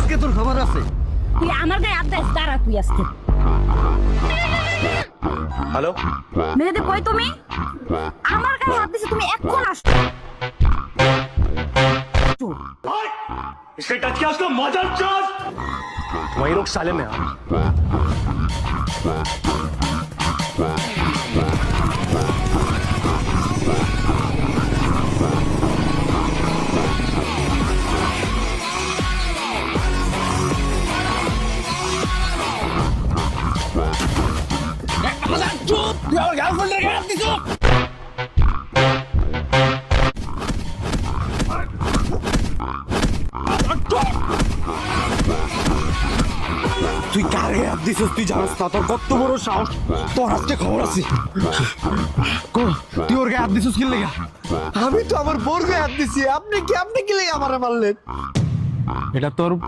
আজকে তোর খবর আছে। তুই আমার গায়ে হাত দিস, দাঁড়া তুই আজকে। হ্যালো, মেয়েদের কই তুমি? আমার গায়ে হাত দিছে, তুমি এখন আসছো। इसने टच किया उसको मदर चोद। वही लोग साले में তুই কারে হাত দিছিস তুই জানিস না? তোর কত বড় সাহস! তোর আজকে খবর আছে। তুই ওর গায়ে হাত দিছিস কি লেগা? আমি তো আমার বোর গায়ে হাত দিছি। আপনি কি লেগে আমারে মারলেন? এটা তোর